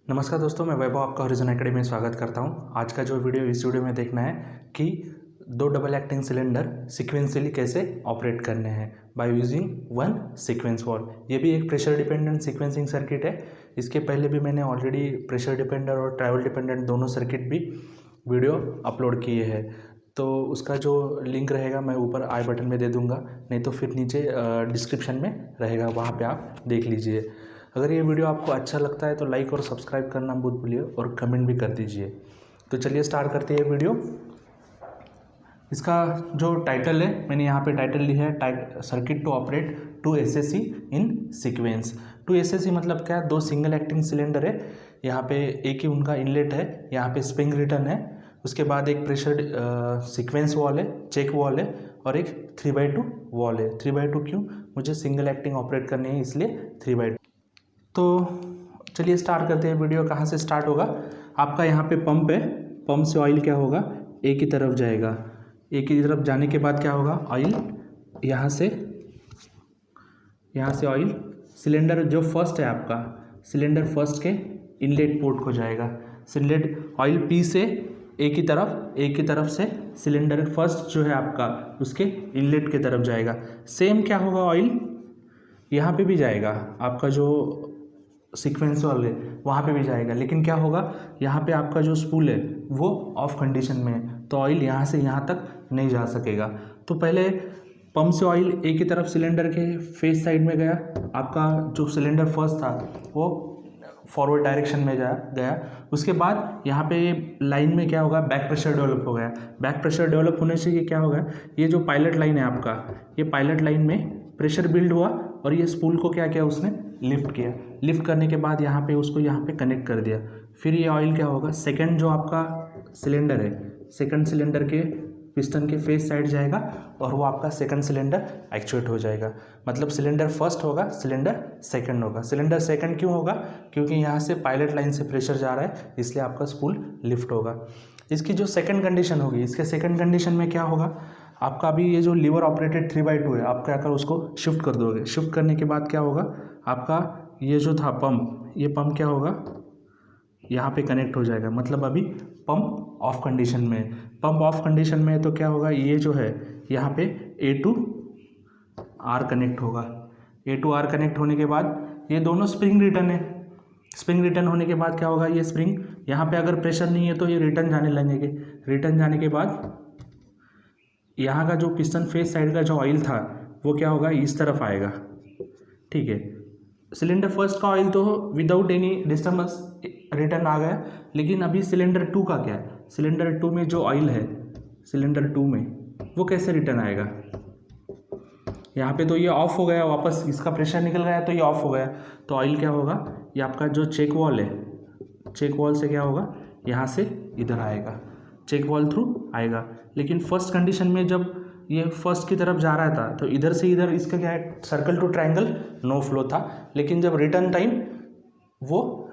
नमस्कार दोस्तों, मैं वैभव आपका हॉरिजॉन एकेडमी में स्वागत करता हूं। आज का जो वीडियो इस वीडियो में देखना है कि दो डबल एक्टिंग सिलेंडर सीक्वेंशियली कैसे ऑपरेट करने हैं by using one sequence wall. ये भी एक प्रेशर डिपेंडेंट सीक्वेंसिंग सर्किट है। इसके पहले भी मैंने ऑलरेडी प्रेशर डिपेंडेंट और ट्रैवल डिपेंडेंट दोनों सर्किट भी वीडियो अपलोड किए हैं, तो उसका जो लिंक रहेगा मैं ऊपर आई बटन में दे दूँगा, नहीं तो फिर नीचे डिस्क्रिप्शन में रहेगा, वहाँ पर आप देख लीजिए। अगर ये वीडियो आपको अच्छा लगता है तो लाइक और सब्सक्राइब करना मत भूलिए और कमेंट भी कर दीजिए। तो चलिए स्टार्ट करते हैं वीडियो। इसका जो टाइटल है, मैंने यहाँ पे टाइटल लिया है circuit to operate 2 SAC in sequence. 2 SAC मतलब क्या? दो सिंगल एक्टिंग सिलेंडर है, यहाँ पे एक ही उनका इनलेट है, यहाँ पे स्प्रिंग रिटर्न है, उसके बाद एक प्रेशर सीक्वेंस वॉल है, चेक वॉल है और एक 3/2 वॉल है। 3/2 क्यों? मुझे सिंगल एक्टिंग ऑपरेट करनी है, इसलिए 3/2। तो चलिए स्टार्ट करते हैं। वीडियो कहाँ से स्टार्ट होगा? आपका यहाँ पे पंप है, पंप से ऑयल क्या होगा, एक ही तरफ जाएगा। एक ही तरफ जाने के बाद क्या होगा, ऑयल यहाँ से ऑयल सिलेंडर जो फर्स्ट है आपका, सिलेंडर फर्स्ट के इनलेट पोर्ट को जाएगा। सिलेंडर ऑयल पी से एक ही तरफ से सिलेंडर फर्स्ट जो है आपका उसके इनलेट के तरफ जाएगा। सेम क्या होगा, ऑयल यहाँ पे भी जाएगा, आपका जो सीक्वेंस वाले वहाँ पे भी जाएगा, लेकिन क्या होगा, यहाँ पे आपका जो स्पूल है वो ऑफ कंडीशन में है, तो ऑयल यहाँ से यहाँ तक नहीं जा सकेगा। तो पहले पंप से ऑयल एक ही तरफ सिलेंडर के फेस साइड में गया, आपका जो सिलेंडर फर्स्ट था वो फॉरवर्ड डायरेक्शन में गया। उसके बाद यहाँ पे लाइन में क्या होगा, बैक प्रेशर डेवलप हो गया। बैक प्रेशर डेवलप होने से ये क्या होगा, ये जो पायलट लाइन है आपका, ये पायलट लाइन में प्रेशर बिल्ड हुआ और ये स्पूल को क्या किया, उसने लिफ्ट किया। लिफ्ट करने के बाद यहाँ पे उसको यहाँ पे कनेक्ट कर दिया। फिर ये ऑयल क्या होगा, सेकंड जो आपका सिलेंडर है, सेकंड सिलेंडर के पिस्टन के फेस साइड जाएगा और वो आपका सेकंड सिलेंडर एक्चुएट हो जाएगा। मतलब सिलेंडर फर्स्ट होगा, सिलेंडर सेकंड होगा। सिलेंडर सेकंड क्यों होगा? क्योंकि यहाँ से पायलट लाइन से प्रेशर जा रहा है, इसलिए आपका स्पूल लिफ्ट होगा। इसकी जो सेकंड कंडीशन होगी, इसके सेकंड कंडीशन में क्या होगा, आपका अभी ये जो लीवर ऑपरेटेड 3/2 है, आप क्या कर उसको शिफ्ट कर दोगे। शिफ्ट करने के बाद क्या होगा, आपका ये जो था पंप, ये पंप क्या होगा, यहाँ पे कनेक्ट हो जाएगा। मतलब अभी पंप ऑफ कंडीशन में है। पंप ऑफ कंडीशन में है तो क्या होगा, ये जो है यहाँ पे A to R कनेक्ट होगा। A to R कनेक्ट होने के बाद ये दोनों स्प्रिंग रिटर्न है। स्प्रिंग रिटर्न होने के बाद क्या होगा, ये स्प्रिंग यहाँ पे अगर प्रेशर नहीं है तो ये रिटर्न जाने लगेंगे। रिटर्न जाने के बाद यहाँ का जो पिस्टन फेस साइड का जो ऑयल था वो क्या होगा, इस तरफ आएगा। ठीक है, सिलेंडर फर्स्ट का ऑयल तो विदाउट एनी डिस्टर्बेंस रिटर्न आ गया, लेकिन अभी सिलेंडर 2 का क्या है, सिलेंडर 2 में जो ऑयल है, सिलेंडर 2 में वो कैसे रिटर्न आएगा। यहाँ पे तो ये ऑफ हो गया, वापस इसका प्रेशर निकल गया तो ये ऑफ हो गया, तो ऑयल क्या होगा, ये आपका जो चेक वॉल है, चेक वॉल से क्या होगा, यहाँ से इधर आएगा, चेक वॉल थ्रू आएगा। लेकिन फर्स्ट कंडीशन में जब ये फर्स्ट की तरफ जा रहा था तो इधर से इधर इसका क्या है, circle to triangle no flow था। लेकिन जब रिटर्न टाइम वो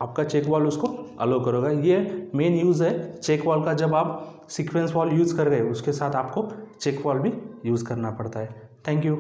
आपका चेक वॉल उसको अलो करेगा। ये मेन यूज़ है चेक वॉल का। जब आप सीक्वेंस वॉल यूज़ कर रहे हो उसके साथ आपको चेक वॉल भी यूज़ करना पड़ता है। Thank you.